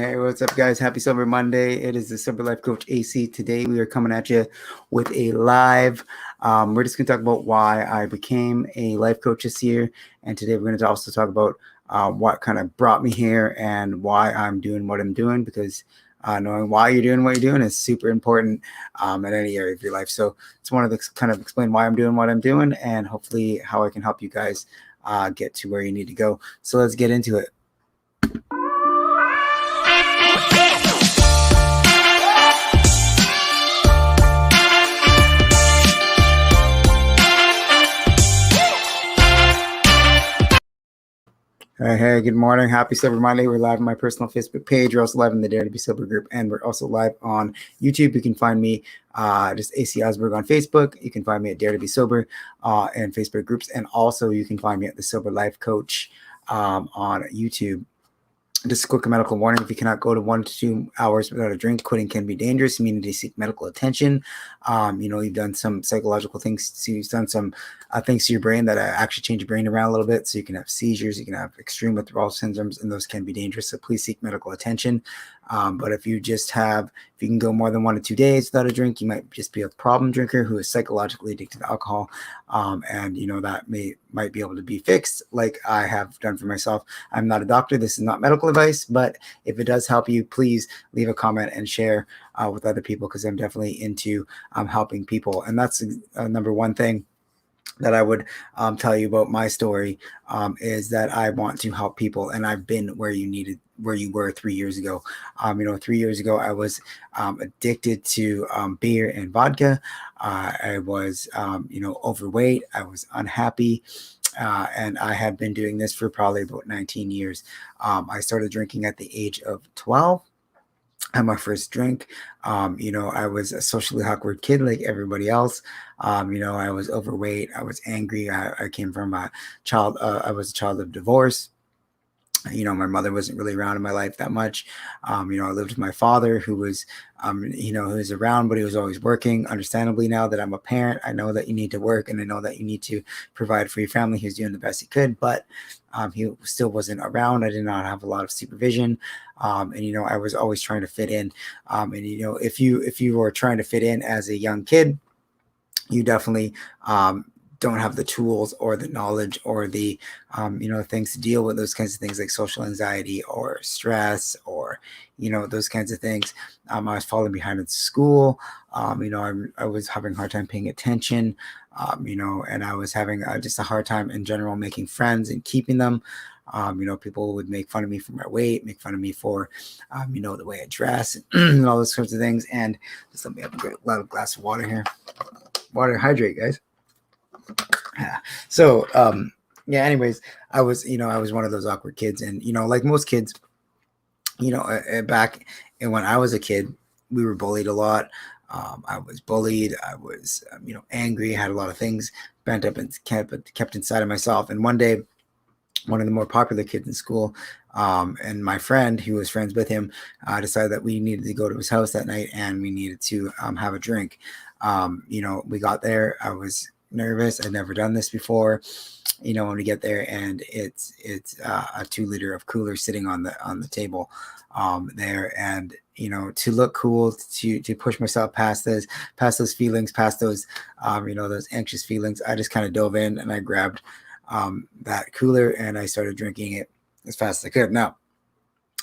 Hey, what's up, guys? Happy Sober Monday. It is the Sober Life Coach AC. Today, we are coming at you with a live. We're just going to talk about why I became a life coach this year. And today, we're going to also talk about what kind of brought me here and why I'm doing what I'm doing, because knowing why you're doing what you're doing is super important in any area of your life. So, it's one of the kind of explain why I'm doing what I'm doing and hopefully how I can help you guys get to where you need to go. So, let's get into it. Hey, good morning. Happy Sober Monday. We're live on my personal Facebook page. We're also live in the Dare to Be Sober group, and we're also live on YouTube. You can find me just AC Osberg on Facebook. You can find me at Dare to Be Sober and Facebook groups, and also you can find me at the Sober Life Coach on YouTube. Just a quick medical warning: if you cannot go to 1 to 2 hours without a drink, quitting can be dangerous. You need to seek medical attention. You've done some psychological things. You've done some things to your brain that actually change your brain around a little bit. So you can have seizures, you can have extreme withdrawal syndromes, and those can be dangerous. So please seek medical attention. But if you can go more than 1 to 2 days without a drink, you might just be a problem drinker who is psychologically addicted to alcohol. And that might be able to be fixed, like I have done for myself. I'm not a doctor. This is not medical advice, but if it does help you, please leave a comment and share with other people, because I'm definitely into helping people. And that's number one thing that I would tell you about my story is that I want to help people, and I've been where you were 3 years ago. 3 years ago, I was addicted to beer and vodka. I was, overweight. I was unhappy. And I had been doing this for probably about 19 years. I started drinking at the age of 12. Had my first drink. I was a socially awkward kid like everybody else. I was overweight. I was angry. I came from I was a child of divorce. My mother wasn't really around in my life that much. I lived with my father, who was, who was around, but he was always working. Understandably, now that I'm a parent, I know that you need to work, and I know that you need to provide for your family. He was doing the best he could, but he still wasn't around. I did not have a lot of supervision. I was always trying to fit in. If you were trying to fit in as a young kid, you definitely don't have the tools or the knowledge or the things to deal with those kinds of things like social anxiety or stress or those kinds of things. I was falling behind in school. I was having a hard time paying attention. And I was having just a hard time in general making friends and keeping them. People would make fun of me for my weight, make fun of me for the way I dress and all those sorts of things. And just let me have a glass of water here. Water, hydrate, guys. Yeah. So, anyways, I was one of those awkward kids, and, like most kids, back when I was a kid, we were bullied a lot. I was bullied. I was, angry, had a lot of things bent up and kept inside of myself. And one day, one of the more popular kids in school, and my friend, who was friends with him, decided that we needed to go to his house that night, and we needed to have a drink. We got there. I was nervous. I'd never done this before. When we get there, and it's a 2 liter of cooler sitting on the table there, and to look cool, to push myself past those feelings, past those those anxious feelings, I just kind of dove in and I grabbed that cooler and I started drinking it as fast as I could. Now,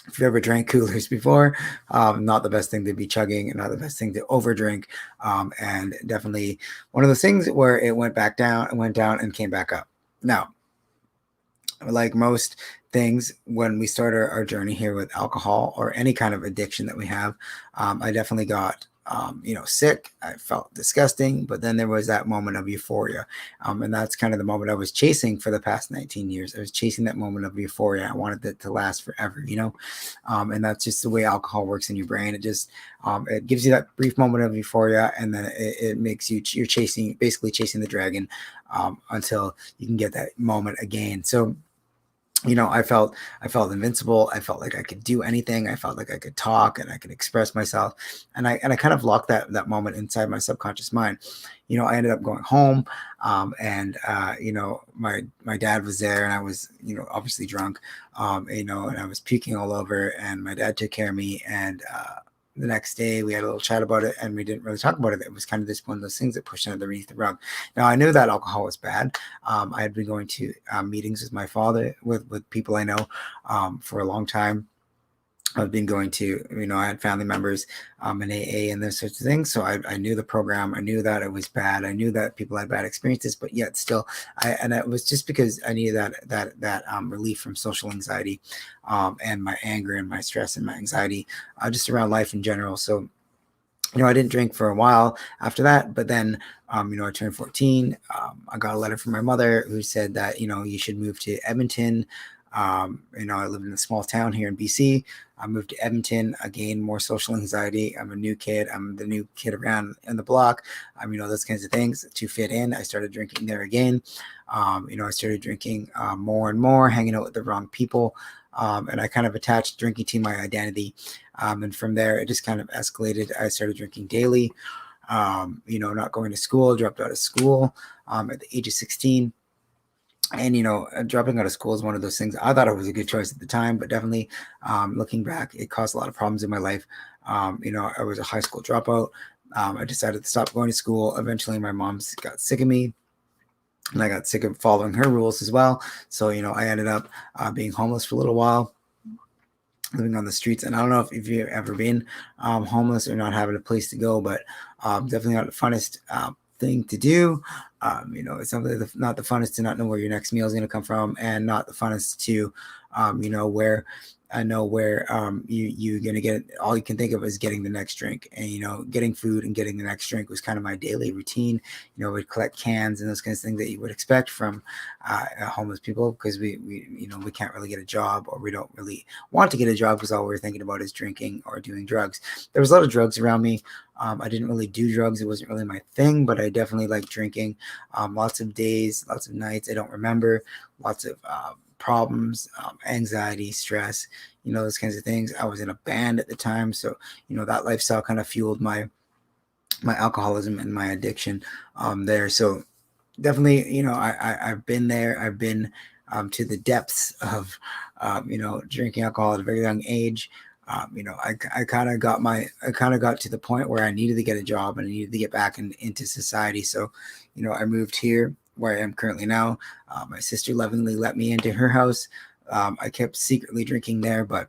if you ever drank coolers before, not the best thing to be chugging and not the best thing to overdrink. And definitely one of those things where it went down and came back up. Now, like most things, when we start our journey here with alcohol or any kind of addiction that we have, I definitely got sick. I felt disgusting, but then there was that moment of euphoria. And that's kind of the moment I was chasing for the past 19 years. I was chasing that moment of euphoria. I wanted it to last forever, and that's just the way alcohol works in your brain. It just, it gives you that brief moment of euphoria, and then it makes you're basically chasing the dragon, until you can get that moment again. So, I felt invincible. I felt like I could do anything. I felt like I could talk and I could express myself. And I kind of locked that moment inside my subconscious mind. I ended up going home, and my dad was there, and I was obviously drunk, and I was puking all over, and my dad took care of me, and the next day we had a little chat about it, and we didn't really talk about it. It was kind of this one of those things that pushed underneath the rug. Now I knew that alcohol was bad. I had been going to meetings with my father, with people I know, for a long time. I've been going to, I had family members in AA and those sorts of things. So I knew the program. I knew that it was bad. I knew that people had bad experiences, but yet still, and it was just because I needed that relief from social anxiety, and my anger and my stress and my anxiety, just around life in general. So I didn't drink for a while after that, but then, I turned 14. I got a letter from my mother who said that, you should move to Edmonton. I live in a small town here in BC. I moved to Edmonton. I gained more social anxiety. I'm a new kid. I'm the new kid around in the block. Those kinds of things to fit in. I started drinking there again. I started drinking more and more, hanging out with the wrong people. And I kind of attached drinking to my identity. And from there, it just kind of escalated. I started drinking daily, not going to school, dropped out of school at the age of 16. And, dropping out of school is one of those things. I thought it was a good choice at the time, but definitely looking back, it caused a lot of problems in my life. I was a high school dropout. I decided to stop going to school. Eventually, my mom got sick of me, and I got sick of following her rules as well. So, I ended up being homeless for a little while, living on the streets. And I don't know if you've ever been homeless or not having a place to go, but definitely not the funnest thing to do. It's not the funnest to not know where your next meal is going to come from, and not the funnest to, where I know where you're going to get. All you can think of is getting the next drink, and getting food and getting the next drink was kind of my daily routine. We'd collect cans and those kinds of things that you would expect from homeless people, because we can't really get a job, or we don't really want to get a job, because all we're thinking about is drinking or doing drugs. There was a lot of drugs around me. I didn't really do drugs. It wasn't really my thing, but I definitely liked drinking. Lots of days, lots of nights I don't remember, lots of problems, anxiety, stress, those kinds of things. I was in a band at the time. So, that lifestyle kind of fueled my alcoholism and my addiction there. So definitely, I've been there. I've been to the depths of, drinking alcohol at a very young age. I kind of got to the point where I needed to get a job, and I needed to get back into society. So, I moved here where I am currently now. My sister lovingly let me into her house. I kept secretly drinking there, but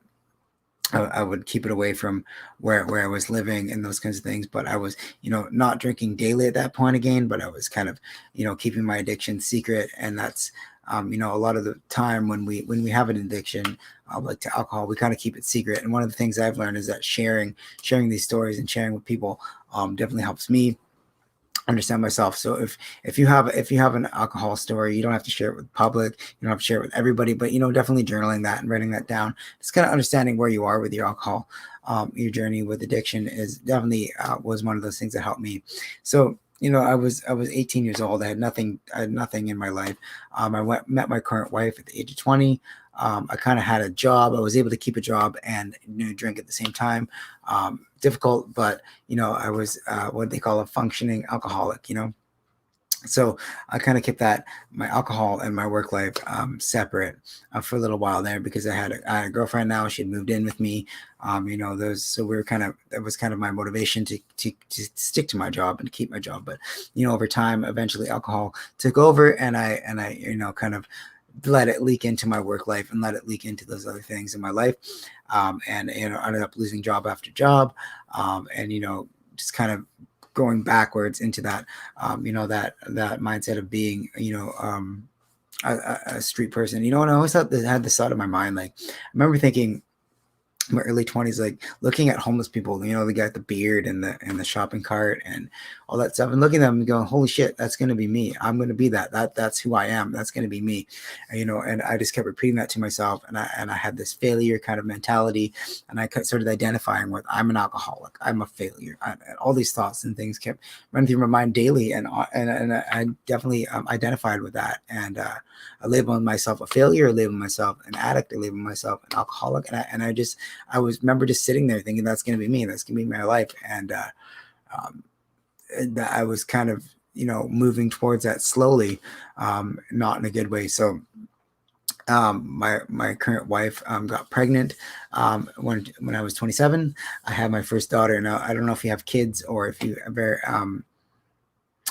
I would keep it away from where I was living and those kinds of things. But I was, not drinking daily at that point again, but I was kind of, keeping my addiction secret. And that's, a lot of the time when we have an addiction, like to alcohol, we kind of keep it secret. And one of the things I've learned is that sharing these stories and sharing with people definitely helps me understand myself. So if you have an alcohol story, you don't have to share it with public, you don't have to share it with everybody, but definitely journaling that and writing that down, just kind of understanding where you are with your alcohol, your journey with addiction is definitely was one of those things that helped me. So I was 18 years old. I had nothing in my life. I met my current wife at the age of 20. I kind of had a job. I was able to keep a job and drink at the same time. Difficult, but I was what they call a functioning alcoholic. So I kind of kept my alcohol and my work life separate for a little while there, because I had a girlfriend now. She had moved in with me. So we were that was kind of my motivation to stick to my job and to keep my job. But over time, eventually alcohol took over, and I kind of let it leak into my work life and let it leak into those other things in my life. And ended up losing job after job, and just kind of going backwards into that, that mindset of being, a street person. And I always had this thought in my mind. Like, I remember thinking, my early 20s, like looking at homeless people, they got the beard and the shopping cart and all that stuff, and looking at them and going, holy shit, that's going to be me. I'm going to be that's who I am. That's going to be me. And I just kept repeating that to myself, and I had this failure kind of mentality, and I started identifying with, I'm an alcoholic, I'm a failure, and all these thoughts and things kept running through my mind daily, and I definitely identified with that, and I labeled myself a failure, I labeled myself an addict, I labeled myself an alcoholic, I was remember just sitting there thinking, that's going to be me, that's going to be my life. And um, that I was kind of, moving towards that slowly, not in a good way. So my current wife got pregnant when I was 27. I had my first daughter. Now, I don't know if you have kids or if you ever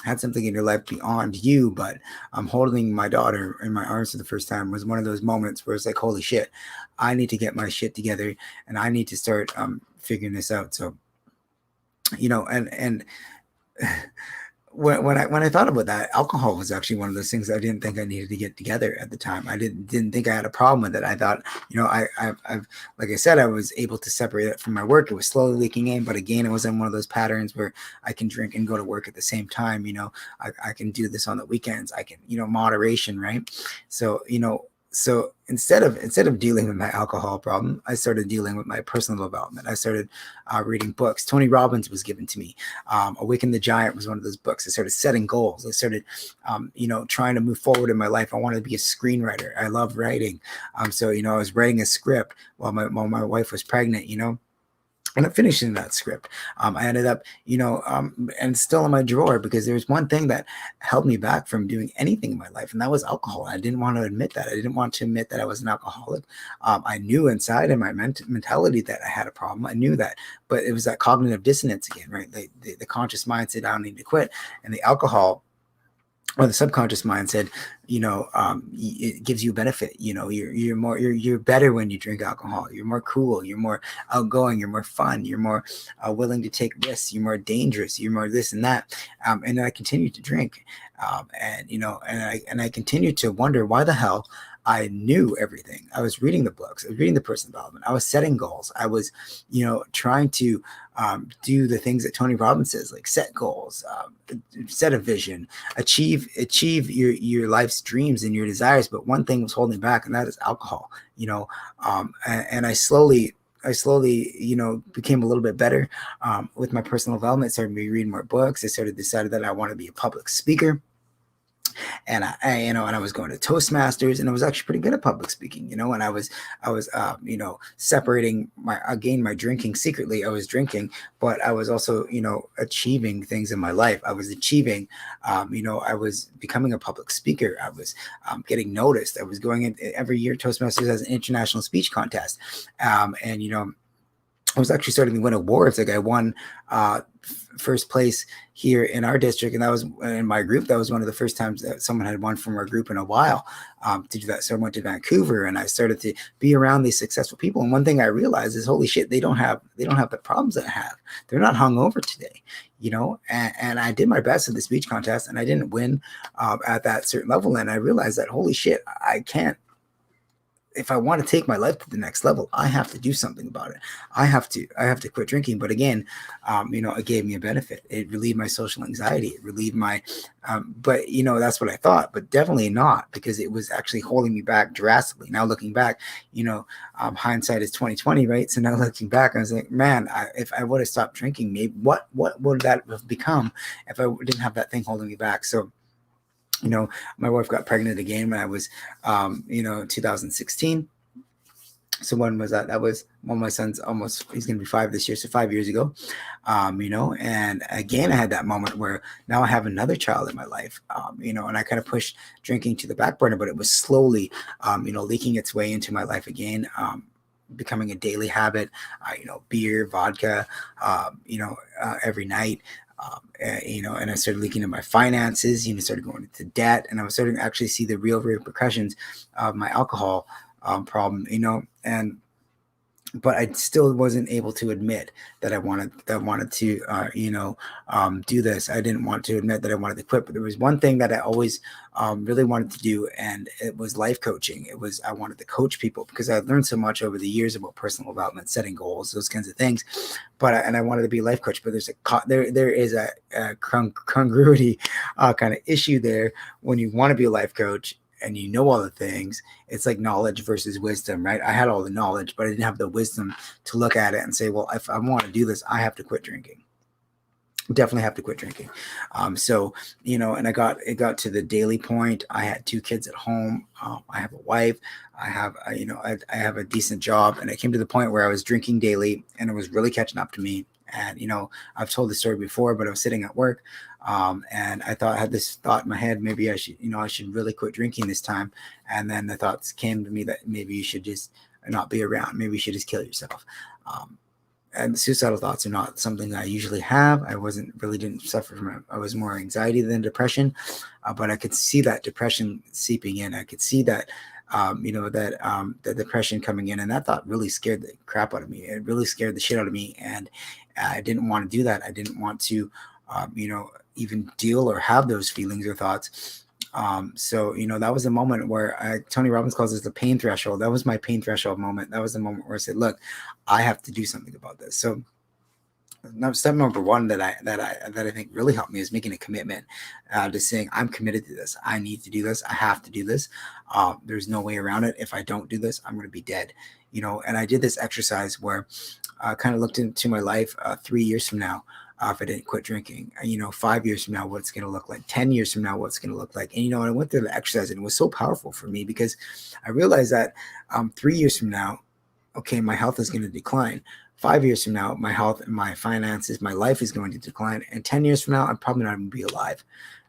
had something in your life beyond you, but holding my daughter in my arms for the first time was one of those moments where it's like, holy shit, I need to get my shit together, and I need to start figuring this out. So, and when I thought about that, alcohol was actually one of those things I didn't think I needed to get together at the time. I didn't think I had a problem with it. I thought, I've like I said, I was able to separate it from my work. It was slowly leaking in, but again, it was in one of those patterns where I can drink and go to work at the same time. I can do this on the weekends. I can, moderation, right? So, so instead of dealing with my alcohol problem, I started dealing with my personal development. I started reading books. Tony Robbins was given to me. Awaken the Giant was one of those books. I started setting goals. I started, trying to move forward in my life. I wanted to be a screenwriter. I love writing. So, I was writing a script while my wife was pregnant, and I'm finishing that script. I ended up, and still in my drawer, because there's one thing that held me back from doing anything in my life, and that was alcohol. I didn't want to admit that. I didn't want to admit that I was an alcoholic. I knew inside in my mentality that I had a problem. I knew that, but it was that cognitive dissonance again, right? The conscious mind said, I don't need to quit, and the alcohol, or the subconscious mind said, it gives you a benefit. You're better when you drink alcohol. You're more cool. You're more outgoing. You're more fun. You're more willing to take risks. You're more dangerous. You're more this and that. And I continued to drink, and I continued to wonder why the hell I knew everything. I was reading the books. I was reading the personal development. I was setting goals. I was, trying to do the things that Tony Robbins says, like set goals, set a vision, achieve your life's dreams and your desires. But one thing was holding back, and that is alcohol. And I slowly, became a little bit better with my personal development. Started reading more books. I decided that I want to be a public speaker. And and I was going to Toastmasters, and I was actually pretty good at public speaking, and I was, separating my drinking secretly. I was drinking, but I was also, achieving things in my life. I was achieving, I was becoming a public speaker. I was getting noticed. I was going in every year. Toastmasters has an international speech contest. And, I was actually starting to win awards. Like I won first place here in our district, and that was in my group. That was one of the first times that someone had won from our group in a while to do that. So I went to Vancouver, and I started to be around these successful people. And one thing I realized is, holy shit, they don't have the problems that I have. They're not hungover today, And I did my best at the speech contest, and I didn't win at that certain level. And I realized that, holy shit, I can't. If I want to take my life to the next level, I have to do something about it. I have to quit drinking. But again, it gave me a benefit. It relieved my social anxiety. It relieved my, but that's what I thought, but definitely not, because it was actually holding me back drastically. Now looking back, hindsight is 2020, right? So now looking back, I was like, man, if I would have stopped drinking, maybe what would that have become if I didn't have that thing holding me back? So, my wife got pregnant again when I was, 2016. So when was that? That was when my son's he's going to be 5 this year. So 5 years ago, and again, I had that moment where now I have another child in my life, and I kind of pushed drinking to the back burner, but it was slowly, leaking its way into my life again. Becoming a daily habit, beer, vodka, every night. And I started leaking into my finances, started going into debt, and I was starting to actually see the real repercussions of my alcohol problem, and but I still wasn't able to admit that I wanted to, do this. I didn't want to admit that I wanted to quit. But there was one thing that I always really wanted to do, and it was life coaching. I wanted to coach people because I learned so much over the years about personal development, setting goals, those kinds of things. And I wanted to be a life coach. But there is a congruity kind of issue there when you want to be a life coach and you know all the things. It's like knowledge versus wisdom, right? I had all the knowledge, but I didn't have the wisdom to look at it and say, well, if I want to do this, I have to quit drinking. Definitely have to quit drinking. And it got to the daily point. I had 2 kids at home. I have a wife. I have a decent job, and it came to the point where I was drinking daily, and it was really catching up to me. And I've told the story before, but I was sitting at work, and I had this thought in my head, maybe I should really quit drinking this time. And then the thoughts came to me that maybe you should just not be around. Maybe you should just kill yourself. And suicidal thoughts are not something that I usually have. Didn't suffer from it. I was more anxiety than depression, but I could see that depression seeping in. I could see that, the depression coming in, and that thought really scared the crap out of me. It really scared the shit out of me, and I didn't want to do that. I didn't want to, even deal or have those feelings or thoughts. That was a moment where Tony Robbins calls this the pain threshold. That was my pain threshold moment. That was the moment where I said, look, I have to do something about this. So now step number one that I think really helped me is making a commitment to saying, I'm committed to this. I need to do this. I have to do this. There's no way around it. If I don't do this, I'm going to be dead. And I did this exercise where I kind of looked into my life 3 years from now. If I didn't quit drinking, 5 years from now, what's going to look like, 10 years from now, what's going to look like. And, I went through the exercise, and it was so powerful for me because I realized that 3 years from now, okay, my health is going to decline. 5 years from now, my health and my finances, my life is going to decline. And 10 years from now, I'm probably not going to be alive.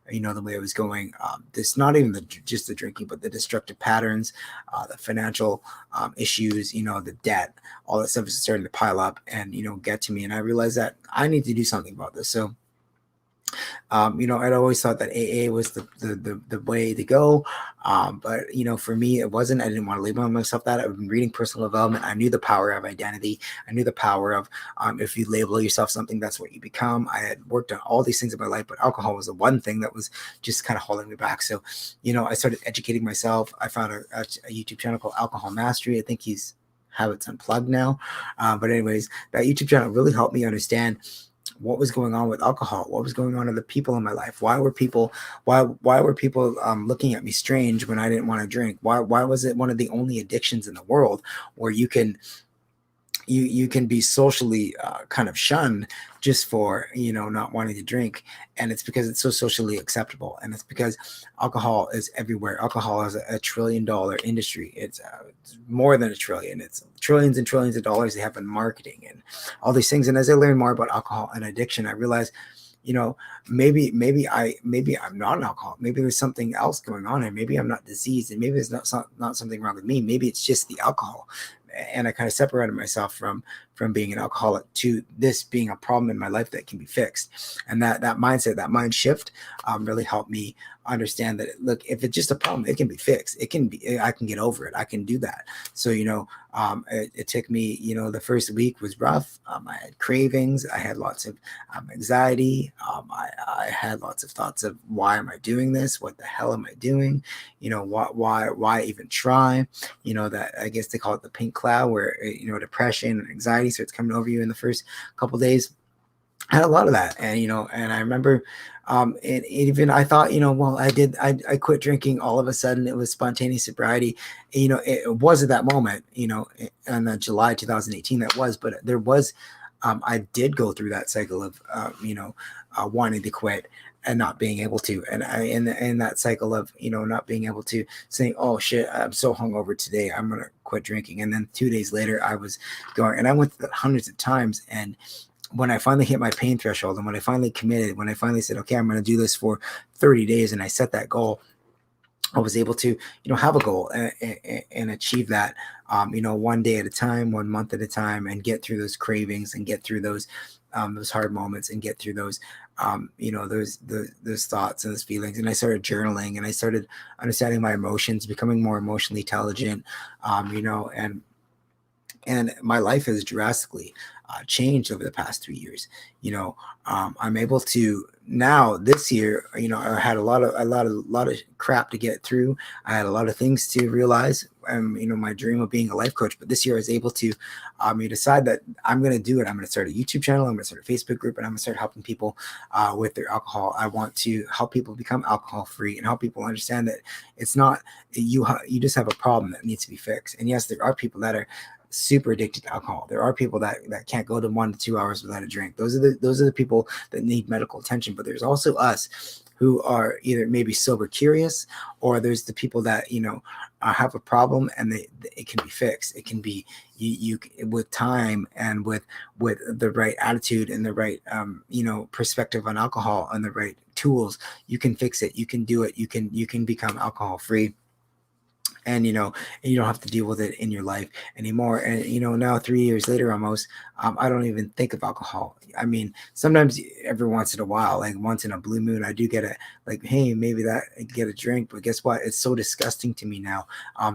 The way it was going, this not even just the drinking, but the destructive patterns, the financial issues, the debt, all that stuff is starting to pile up and, get to me. And I realized that I need to do something about this. So, I'd always thought that AA was the way to go. But, for me, it wasn't. I didn't want to label myself that. I've been reading personal development. I knew the power of identity. I knew the power of if you label yourself something, that's what you become. I had worked on all these things in my life, but alcohol was the one thing that was just kind of holding me back. So, I started educating myself. I found a YouTube channel called Alcohol Mastery. I think he's Habits Unplugged now. But anyways, that YouTube channel really helped me understand what was going on with alcohol, what was going on to the people in my life. Why were people looking at me strange when I didn't want to drink? Why was it one of the only addictions in the world where you can be socially kind of shunned just for not wanting to drink? And it's because it's so socially acceptable, and it's because alcohol is everywhere. Alcohol is a $1 trillion industry. It's more than $1 trillion. It's trillions and trillions of dollars they have in marketing and all these things. And as I learned more about alcohol and addiction, I realized maybe I'm not an alcoholic. Maybe there's something else going on, and maybe I'm not diseased, and maybe there's not something wrong with me. Maybe it's just the alcohol. And I kind of separated myself from being an alcoholic to this being a problem in my life that can be fixed. And that mindset, that mind shift really helped me understand that, look, if it's just a problem, it can be fixed. I can get over it. I can do that. So, it took me, the first week was rough. I had cravings. I had lots of anxiety. I had lots of thoughts of, why am I doing this? What the hell am I doing? Why even try? That, I guess they call it the pink cloud, where, depression and anxiety starts coming over you in the first couple of days. I had a lot of that. And, and I remember, and even I thought, well, I quit drinking. All of a sudden it was spontaneous sobriety. It was at that moment, in the July 2018 that was, but there was, I did go through that cycle of, wanting to quit and not being able to. And in that cycle of, not being able to, saying, oh shit, I'm so hungover today, I'm going to quit drinking. And then 2 days later I was going, and I went through that hundreds of times. And when I finally hit my pain threshold, and when I finally committed, when I finally said, okay, I'm going to do this for 30 days, and I set that goal, I was able to, have a goal and achieve that, one day at a time, 1 month at a time, and get through those cravings and get through those hard moments and get through those, those thoughts and those feelings. And I started journaling, and I started understanding my emotions, becoming more emotionally intelligent, and And my life has drastically changed over the past 3 years. I'm able to now this year. I had a lot of crap to get through. I had a lot of things to realize. My dream of being a life coach. But this year I was able to decide that I'm going to do it. I'm going to start a YouTube channel. I'm going to start a Facebook group, and I'm going to start helping people with their alcohol. I want to help people become alcohol free and help people understand that it's not you just have a problem that needs to be fixed. And yes, there are people that are super addicted to alcohol. There are people that can't go to 1 to 2 hours without a drink. Those are the people that need medical attention. But there's also us who are either maybe sober curious, or there's the people that have a problem, and it can be fixed. It can be you with time and with the right attitude and the right perspective on alcohol and the right tools. You can fix it. You can do it. You can become alcohol free. And you don't have to deal with it in your life anymore. And now 3 years later almost, I don't even think of alcohol. I mean, sometimes every once in a while, like once in a blue moon, I do get a like, hey, maybe that get a drink. But guess what? It's so disgusting to me now.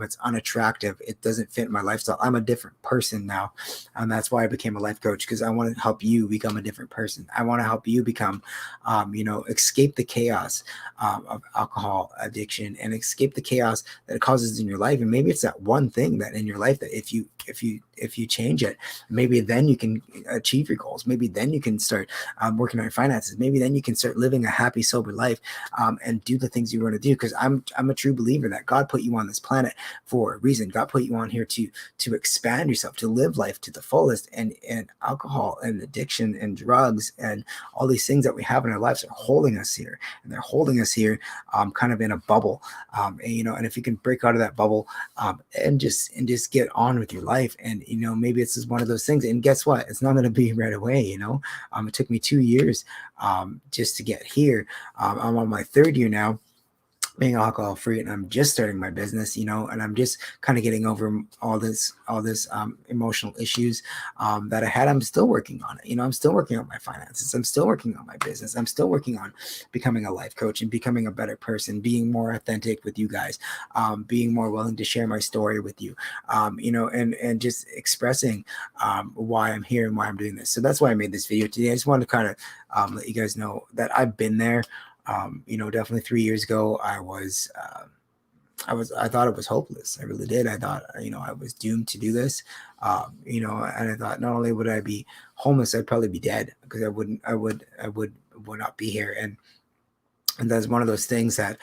It's unattractive. It doesn't fit my lifestyle. I'm a different person now. And that's why I became a life coach, because I want to help you become a different person. I want to help you become escape the chaos of alcohol addiction, and escape the chaos that it causes in your life. And maybe it's that one thing that in your life that if you change it, maybe then you can achieve your goals. Maybe then you can start working on your finances. Maybe then you can start living a happy, sober life, and do the things you want to do. Because I'm a true believer that God put you on this planet for a reason. God put you on here to expand yourself, to live life to the fullest. And alcohol and addiction and drugs and all these things that we have in our lives are holding us here, and they're holding us here kind of in a bubble. And if you can break out of that bubble and just get on with your life, and maybe it's just one of those things. And guess what? It's not going to be right away. It took me 2 years just to get here. I'm on my third year now being alcohol free, and I'm just starting my business, and I'm just kind of getting over all this emotional issues that I had. I'm still working on it. I'm still working on my finances. I'm still working on my business. I'm still working on becoming a life coach and becoming a better person, being more authentic with you guys, being more willing to share my story with you, and just expressing why I'm here and why I'm doing this. So that's why I made this video today. I just wanted to kind of let you guys know that I've been there. Definitely 3 years ago, I thought it was hopeless. I really did. I thought, I was doomed to do this. And I thought not only would I be homeless, I'd probably be dead, because I would not be here. And that's one of those things that,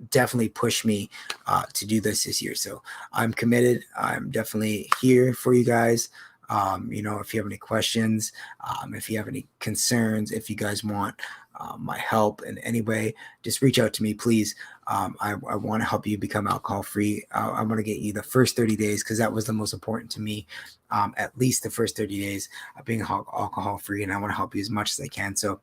definitely pushed me to do this year. So I'm committed. I'm definitely here for you guys. If you have any questions, if you have any concerns, if you guys want my help in any way, just reach out to me, please. I want to help you become alcohol free. I want to get you the first 30 days, because that was the most important to me. At least the first 30 days of being alcohol free, and I want to help you as much as I can. So,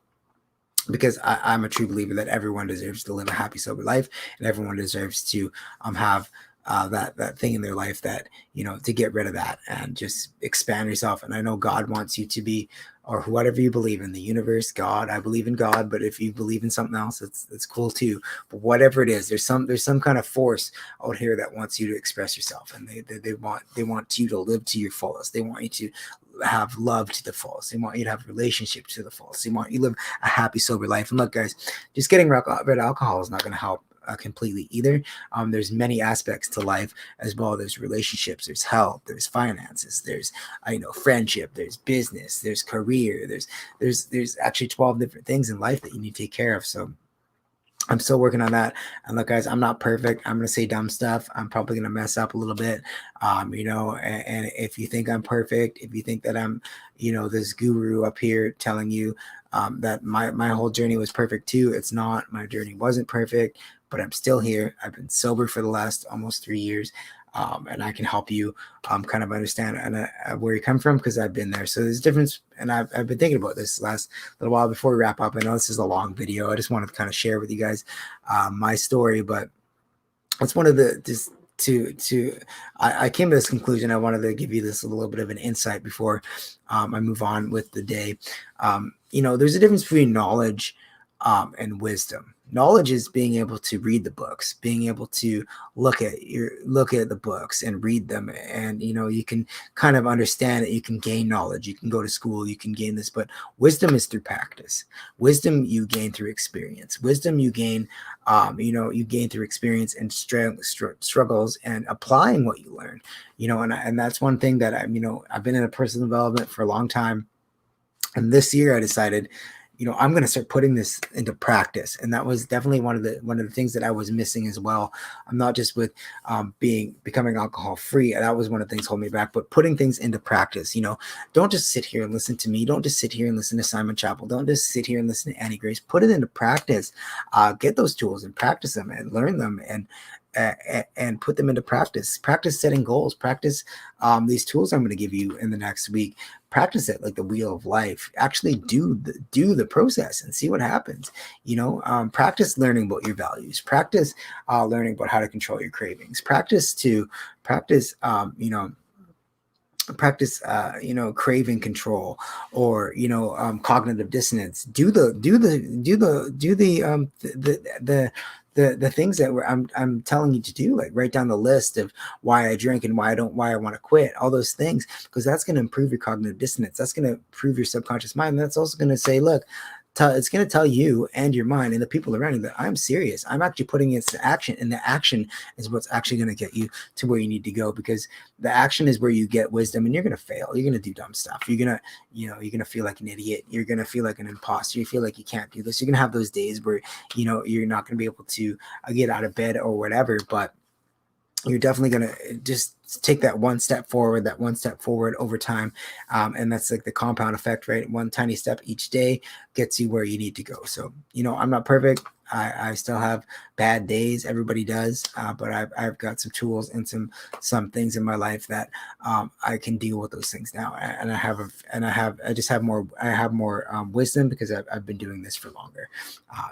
because I'm a true believer that everyone deserves to live a happy, sober life, and everyone deserves to have that thing in their life that, to get rid of that and just expand yourself. And I know God wants you to be, or whatever you believe in, the universe, God. I believe in God, but if you believe in something else, it's cool too. But whatever it is, there's some kind of force out here that wants you to express yourself, and they want you to live to your fullest. They want you to have love to the fullest. They want you to have relationships to the fullest. They want you to live a happy, sober life. And look, guys, just getting rid of alcohol is not going to help completely either. There's many aspects to life as well. There's relationships, there's health, there's finances, there's friendship, there's business, there's career, there's actually 12 different things in life that you need to take care of. So I'm still working on that. And look, guys, I'm not perfect. I'm going to say dumb stuff. I'm probably going to mess up a little bit. And if you think I'm perfect, if you think that I'm, this guru up here telling you that my whole journey was perfect too, it's not. My journey wasn't perfect, but I'm still here. I've been sober for the last almost 3 years. And I can help you kind of understand where you come from, because I've been there. So there's a difference, and I've been thinking about this last little while before we wrap up. I know this is a long video. I just wanted to kind of share with you guys my story, but it's one of the just I came to this conclusion. I wanted to give you this a little bit of an insight before I move on with the day. There's a difference between knowledge and wisdom. Knowledge is being able to read the books, being able to look at the books and read them, and you can kind of understand it. You can gain knowledge. You can go to school. You can gain this, but wisdom is through practice. Wisdom you gain through experience. Wisdom you gain, you gain through experience and struggles and applying what you learn. And that's one thing that I've been in a personal development for a long time, and this year I decided, I'm going to start putting this into practice. And that was definitely one of the things that I was missing as well. I'm not just with becoming alcohol free. That was one of the things holding me back, but putting things into practice. Don't just sit here and listen to me. Don't just sit here and listen to Simon Chappell. Don't just sit here and listen to Annie Grace. Put it into practice. Get those tools and practice them and learn them and put them into practice. Practice setting goals. Practice these tools I'm going to give you in the next week. Practice it like the wheel of life. Actually do the process and see what happens. Practice learning about your values. Practice learning about how to control your cravings. Practice craving control, or cognitive dissonance. Do the things that I'm telling you to do. Like, write down the list of why I drink and why I want to quit, all those things, because that's going to improve your cognitive dissonance. That's going to improve your subconscious mind. That's also going to say, look, it's going to tell you and your mind and the people around you that I'm serious. I'm actually putting it into action, and the action is what's actually going to get you to where you need to go, because the action is where you get wisdom. And you're going to fail. You're going to do dumb stuff. You're going to feel like an idiot. You're going to feel like an imposter. You feel like you can't do this. You're going to have those days where, you're not going to be able to get out of bed or whatever, but you're definitely going to just take that one step forward over time. And that's like the compound effect, right? One tiny step each day gets you where you need to go. So, I'm not perfect. I still have bad days. Everybody does. But I've got some tools and some things in my life that I can deal with those things now. And I have more wisdom, because I've been doing this for longer.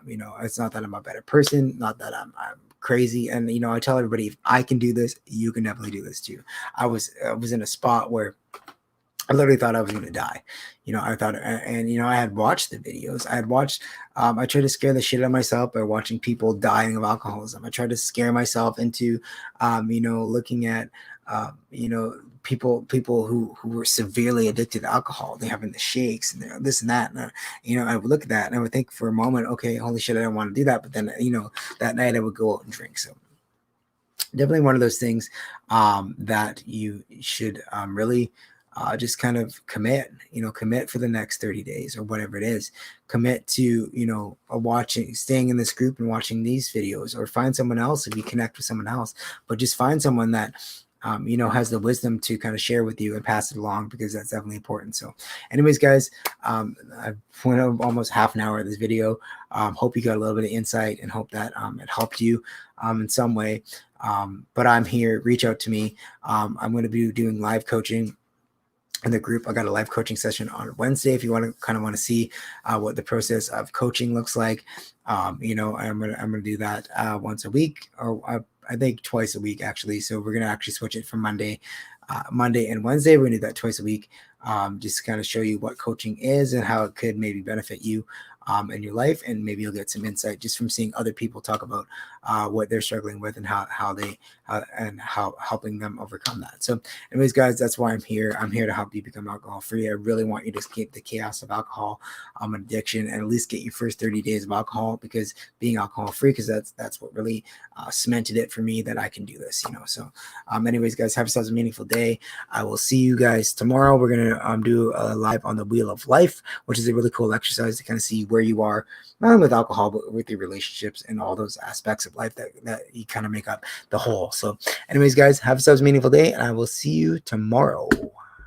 It's not that I'm a better person, not that I'm crazy. And I tell everybody, if I can do this, you can definitely do this too. I was in a spot where I literally thought I was going to die. I thought, and I had watched the videos. I tried to scare the shit out of myself by watching people dying of alcoholism. I tried to scare myself into, looking at, people who were severely addicted to alcohol. They're having the shakes and this and that. And, I would look at that and I would think for a moment, okay, holy shit, I don't want to do that. But then, that night I would go out and drink. So definitely one of those things that you should really just kind of commit for the next 30 days or whatever it is. Commit to, staying in this group and watching these videos, or find someone else if you connect with someone else, but just find someone that, has the wisdom to kind of share with you and pass it along, because that's definitely important. So anyways, guys, I've went over almost half an hour of this video. Hope you got a little bit of insight, and hope that it helped you in some way. But I'm here. Reach out to me. I'm going to be doing live coaching in the group. I got a live coaching session on Wednesday. If you want to see what the process of coaching looks like, I'm gonna do that once a week, or I think twice a week actually. So we're gonna actually switch it from Monday and Wednesday. We're gonna do that twice a week, just to kind of show you what coaching is and how it could maybe benefit you in your life, and maybe you'll get some insight just from seeing other people talk about what they're struggling with, and how helping them overcome that. So anyways, guys, that's why I'm here. I'm here to help you become alcohol free. I really want you to escape the chaos of alcohol addiction, and at least get your first 30 days of alcohol, because being alcohol free, because that's what really cemented it for me, that I can do this. So anyways, guys, have yourselves a meaningful day. I will see you guys tomorrow. We're gonna do a live on the wheel of life, which is a really cool exercise to kind of see where you are, not only with alcohol, but with your relationships and all those aspects of life that you kind of make up the whole. So anyways, guys, have yourselves a meaningful day, and I will see you tomorrow.